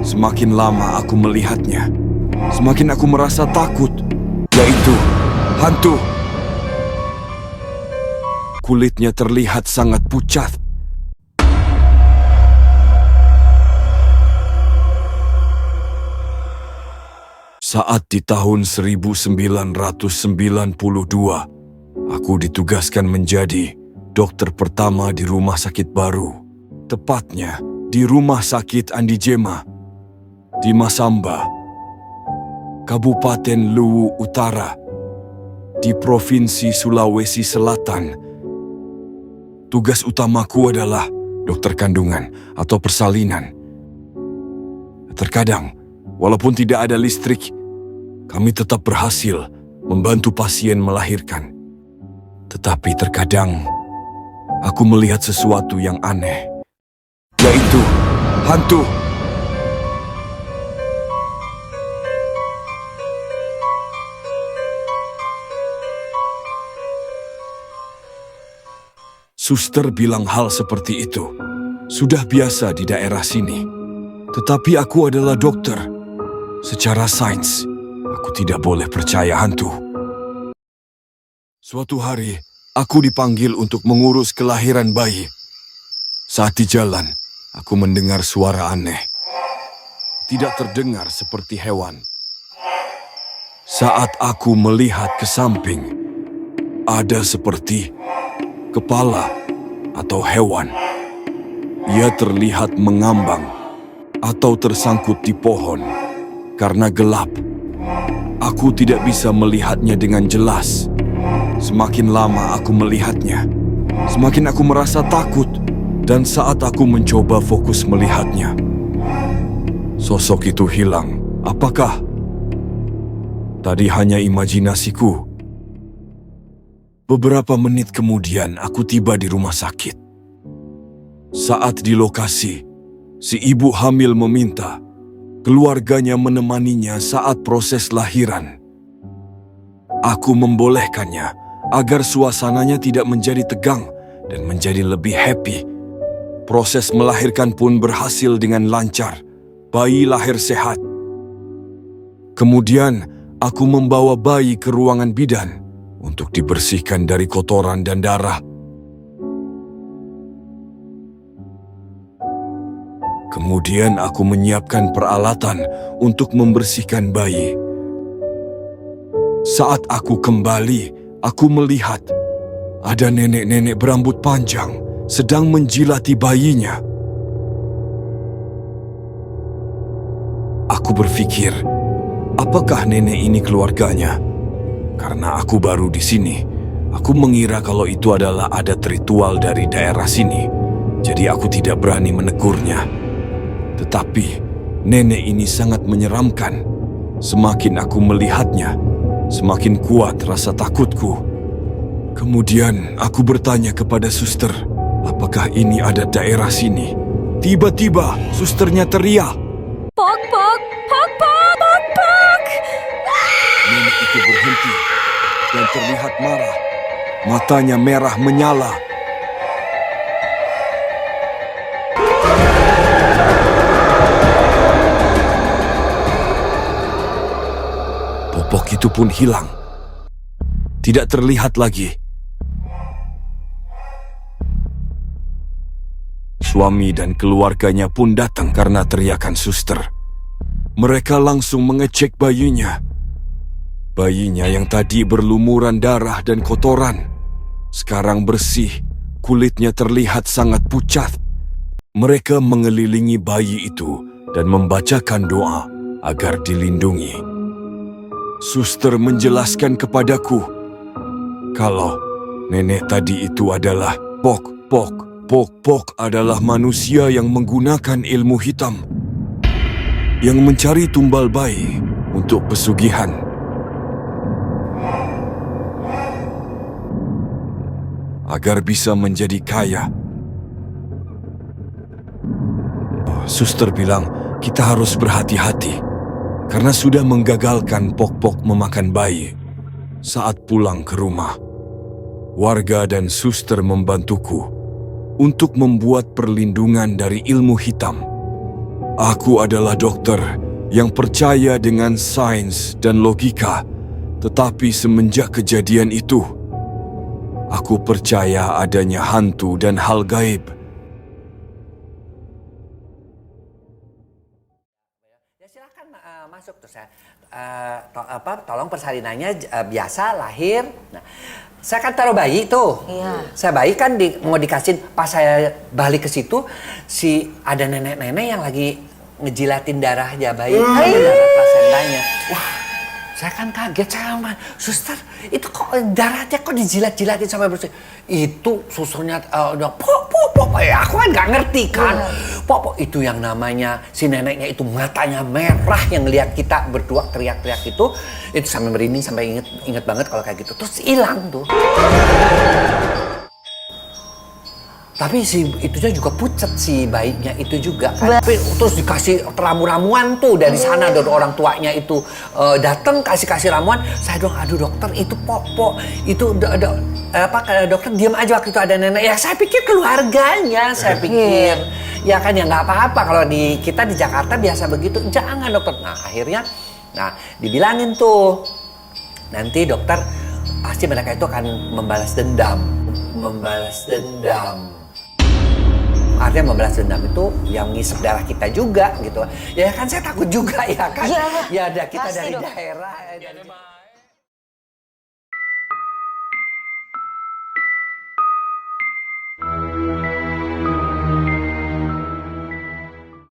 Semakin lama aku melihatnya, semakin aku merasa takut, yaitu hantu. Kulitnya terlihat sangat pucat. Saat di tahun 1992, aku ditugaskan menjadi dokter pertama di rumah sakit baru. Tepatnya di Rumah Sakit Andi Jema di Masamba, Kabupaten Luwu Utara, di Provinsi Sulawesi Selatan. Tugas utamaku adalah dokter kandungan atau persalinan. Terkadang, walaupun tidak ada listrik, kami tetap berhasil membantu pasien melahirkan. Tetapi terkadang, aku melihat sesuatu yang aneh, yaitu hantu. Suster bilang hal seperti itu sudah biasa di daerah sini. Tetapi aku adalah dokter. Secara sains, aku tidak boleh percaya hantu. Suatu hari, aku dipanggil untuk mengurus kelahiran bayi. Saat di jalan, aku mendengar suara aneh. Tidak terdengar seperti hewan. Saat aku melihat ke samping, ada seperti kepala atau hewan. Ia terlihat mengambang atau tersangkut di pohon. Karena gelap, aku tidak bisa melihatnya dengan jelas. Semakin lama aku melihatnya, semakin aku merasa takut. Dan saat aku mencoba fokus melihatnya, sosok itu hilang. Apakah tadi hanya imajinasiku? Beberapa menit kemudian aku tiba di rumah sakit. Saat di lokasi, si ibu hamil meminta keluarganya menemaninya saat proses lahiran. Aku membolehkannya agar suasananya tidak menjadi tegang dan menjadi lebih happy. Proses melahirkan pun berhasil dengan lancar. Bayi lahir sehat. Kemudian aku membawa bayi ke ruangan bidan untuk dibersihkan dari kotoran dan darah. Kemudian aku menyiapkan peralatan untuk membersihkan bayi. Saat aku kembali, aku melihat ada nenek-nenek berambut panjang sedang menjilati bayinya. Aku berpikir, apakah nenek ini keluarganya? Karena aku baru di sini, aku mengira kalau itu adalah adat ritual dari daerah sini. Jadi aku tidak berani menegurnya. Tetapi nenek ini sangat menyeramkan. Semakin aku melihatnya, semakin kuat rasa takutku. Kemudian aku bertanya kepada suster, apakah ini adat daerah sini? Tiba-tiba susternya teriak, "Pok, pok, pok, pok, pok, pok!" Nenek itu berhenti dan terlihat marah. Matanya merah menyala. Popok itu pun hilang. Tidak terlihat lagi. Suami dan keluarganya pun datang karena teriakan suster. Mereka langsung mengecek bayinya. Bayinya yang tadi berlumuran darah dan kotoran, sekarang bersih, kulitnya terlihat sangat pucat. Mereka mengelilingi bayi itu dan membacakan doa agar dilindungi. Suster menjelaskan kepadaku kalau nenek tadi itu adalah Pok Pok. Pok Pok adalah manusia yang menggunakan ilmu hitam, yang mencari tumbal bayi untuk pesugihan. Agar bisa menjadi kaya. Suster bilang kita harus berhati-hati karena sudah menggagalkan Pok-Pok memakan bayi. Saat pulang ke rumah, warga dan suster membantuku untuk membuat perlindungan dari ilmu hitam. Aku adalah dokter yang percaya dengan sains dan logika. Tetapi semenjak kejadian itu, aku percaya adanya hantu dan hal gaib. Ya silakan masuk tuh saya. Tolong persalinannya biasa lahir. Nah, saya kan taruh bayi tuh. Iya. Saya bayi kan mau dikasih, pas saya balik ke situ ada nenek-nenek yang lagi ngejilatin darahnya bayi, darah plasentanya. Wah, saya kan kaget sama suster. Itu kok darahnya kok dijilat-jilatin sampai bersih? Itu susternya pok, aku kan nggak ngerti kan. Pok, itu yang namanya si neneknya itu matanya merah yang ngelihat kita berdua teriak-teriak itu sampai merinding, sampai inget banget kalau kayak gitu. Terus hilang tuh. Tapi si itunya juga pucat, si bayinya itu juga kan. Tapi terus dikasih ramu-ramuan tuh dari sana, dari orang tuanya itu datang kasih ramuan. Saya dong, aduh dokter itu Pok itu dokter diam aja waktu itu ada nenek. Ya saya pikir keluarganya, saya pikir. Ya kan ya nggak apa-apa kalau kita di Jakarta biasa begitu. Jangan dokter. Nah akhirnya, dibilangin tuh nanti dokter pasti mereka itu akan membalas dendam. Artinya membalas dendam itu yang ngisep darah kita juga gitu. Ya kan saya takut juga ya kan. Iya. Ya kita Pasti dari dong. daerah.